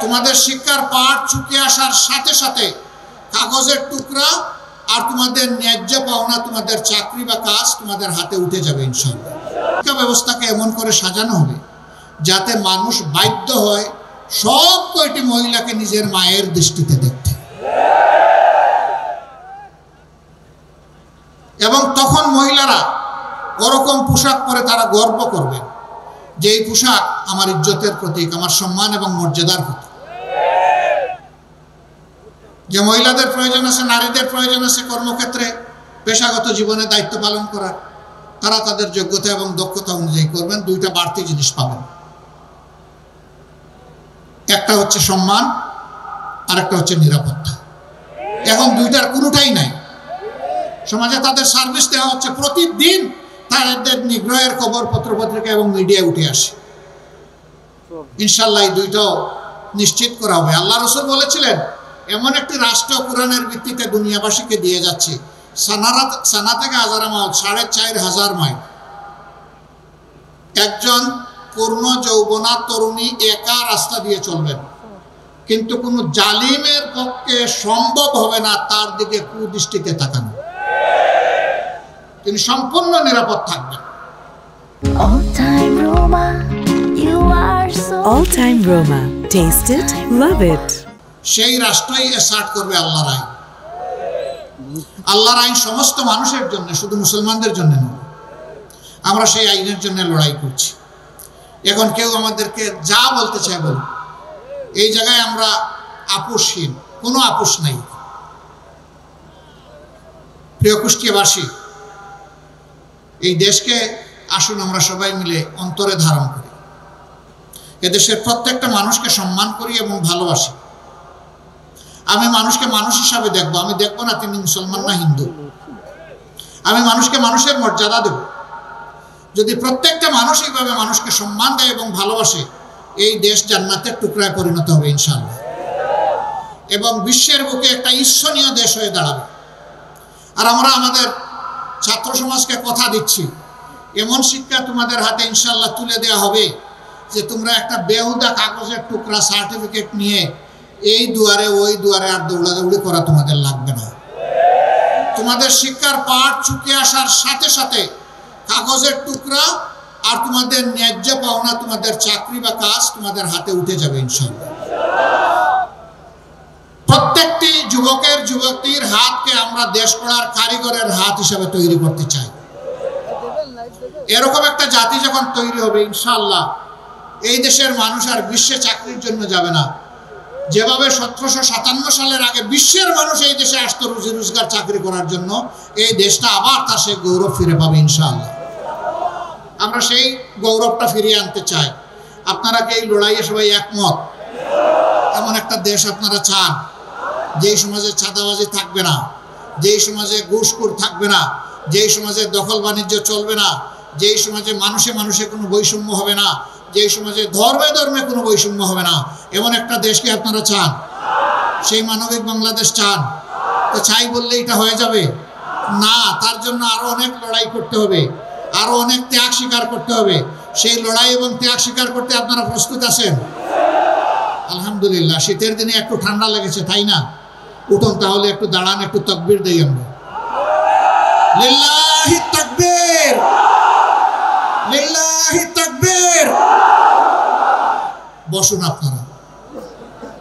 তোমাদের শিক্ষার পাঠ চুকে আসার সাথে সাথে কাগজের টুকরা আর তোমাদের ন্যায্য পাওনা, তোমাদের চাকরি বা কাজ তোমাদের হাতে উঠে যাবে ইনশাআল্লাহ। শিক্ষা ব্যবস্থাকে এমন করে সাজানো হবে যাতে মানুষ বাধ্য হয় সব কয়টি মহিলাকে নিজের মায়ের দৃষ্টিতে দেখতে, এবং তখন মহিলারা ওরকম পোশাক পরে তারা গর্ব করবে যে এই পোশাক আমার ইজ্জতের প্রতীক, আমার সম্মান এবং মর্যাদার প্রতীক। যে মহিলাদের প্রয়োজন আছে, নারীদের প্রয়োজন আছে কর্মক্ষেত্রে পেশাগত জীবনে দায়িত্ব পালন করার, তারা তাদের যোগ্যতা এবং দক্ষতা অনুযায়ী করবেন। দুইটা বাড়তি জিনিস পাবেন, একটা হচ্ছে সম্মান আর একটা হচ্ছে নিরাপত্তা। এখন দুইটার কোনোটাই নাই। সমাজে তাদের সার্ভিস দেওয়া হচ্ছে, প্রতিদিন তাদের নিগ্রহের খবর পত্রপত্রিকা এবং মিডিয়ায় উঠে আসে। ইনশাআল্লাহ এই দুইটাও নিশ্চিত করা হবে। আল্লাহ রাসূল বলেছিলেন এমন একটি রাষ্ট্র কোরআনের ভিত্তিতে দুনিয়াবাসীকে দিয়ে যাচ্ছে, সানা থেকে হাজারা মাইল, ৪,৫০০ মাইল। একজন পূর্ণ যৌবনা তরুণী একা রাস্তা দিয়ে চলবেন, কিন্তু কোনো জালিমের পক্ষে সম্ভব হবে না তার দিকে কুদৃষ্টিতে তাকানো। তিনি সম্পূর্ণ নিরাপদ থাকবেন। All time Roma. Taste it, love it. সেই রাষ্ট্রই এসার্ট করবে আল্লাহর আইন। আল্লাহর আইন সমস্ত মানুষের জন্য, শুধু মুসলমানদের জন্য নয়। আমরা সেই আইনের জন্য লড়াই করছি। এখন কেউ আমাদেরকে যা বলতে চায় বলুন, এই জায়গায় আমরা আপোষহীন, কোনো আপোষ নাই। প্রিয় কুষ্টিয়াবাসী, এই দেশকে আসুন আমরা সবাই মিলে অন্তরে ধারণ করি। এদেশের প্রত্যেকটা মানুষকে সম্মান করি এবং ভালোবাসি। আমি মানুষকে মানুষ হিসাবে দেখবো, আমি দেখবো না তিনি মুসলমান না হিন্দু। আমি মানুষকে মানুষের মর্যাদা দেব। যদি প্রত্যেকটা মানুষ এইভাবে মানুষকে সম্মান দেয় এবং ভালোবাসে, এই দেশ জান্নাতের টুকরায় পরিণত হবে ইনশাআল্লাহ, এবং বিশ্বের বুকে একটা ঈর্ষণীয় দেশ হয়ে দাঁড়াবে। আর আমরা আমাদের ছাত্র সমাজকে কথা দিচ্ছি, এমন শিক্ষা তোমাদের হাতে ইনশাআল্লাহ তুলে দেওয়া হবে যে তোমরা একটা বেহুদা কাগজের টুকরা সার্টিফিকেট নিয়ে এই দুয়ারে ওই দুয়ারে আর দৌড়াদৌড়ি করা তোমাদের লাগবে না। তোমাদের শিক্ষার পাঠ চুকে আসার সাথে সাথে কাগজের টুকরা আর তোমাদের ন্যায্য পাওনা, তোমাদের চাকরি বা কাজ তোমাদের হাতে উঠে যাবে ইনশাআল্লাহ। প্রত্যেকটি যুবকের যুবতীর হাতকে আমরা দেশ গড়ার কারিগরের হাত হিসাবে তৈরি করতে চাই। এরকম একটা জাতি যখন তৈরি হবে ইনশাআল্লাহ, এই দেশের মানুষ আর বিশ্বে চাকরির জন্য যাবে না। যেভাবে ১৭৫৭ সালের আগে বিশ্বের মানুষ এই দেশে আসতো রুজি রোজগার চাকরি করার জন্য, এই দেশটা আবার তার সেই গৌরব ফিরে পাবে ইনশাআল্লাহ। আমরা সেই গৌরবটা ফিরিয়ে আনতে চাই। আপনারা কি এই লড়াইয়ে সবাই একমত? এমন একটা দেশ আপনারা চান যেই সমাজে চাঁদাবাজি থাকবে না, যেই সমাজে ঘুষখোর থাকবে না, যেই সমাজে দখল বাণিজ্য চলবে না, যেই সমাজে মানুষে মানুষে কোনো বৈষম্য হবে না, যেই সমাজে ধর্মে ধর্মে কোনো বৈষম্য হবে না, এমন একটা দেশকে আপনারা চান? সেই মানবিক বাংলাদেশ চান? তো চাই বললে এটা হয়ে যাবে না। তার জন্য আরো অনেক লড়াই করতে হবে, আরো অনেক ত্যাগ স্বীকার করতে হবে। সেই লড়াই এবং ত্যাগ স্বীকার করতে আপনারা প্রস্তুত আছেন? আলহামদুলিল্লাহ। শীতের দিনে একটু ঠান্ডা লেগেছে, তাই না? উঠুন তাহলে, একটু দাঁড়ান, একটু তাকবীর দেই আমরা। লিল্লাহি তাকবীর, লিল্লাহি তাকবীর। বসুন আপনারা।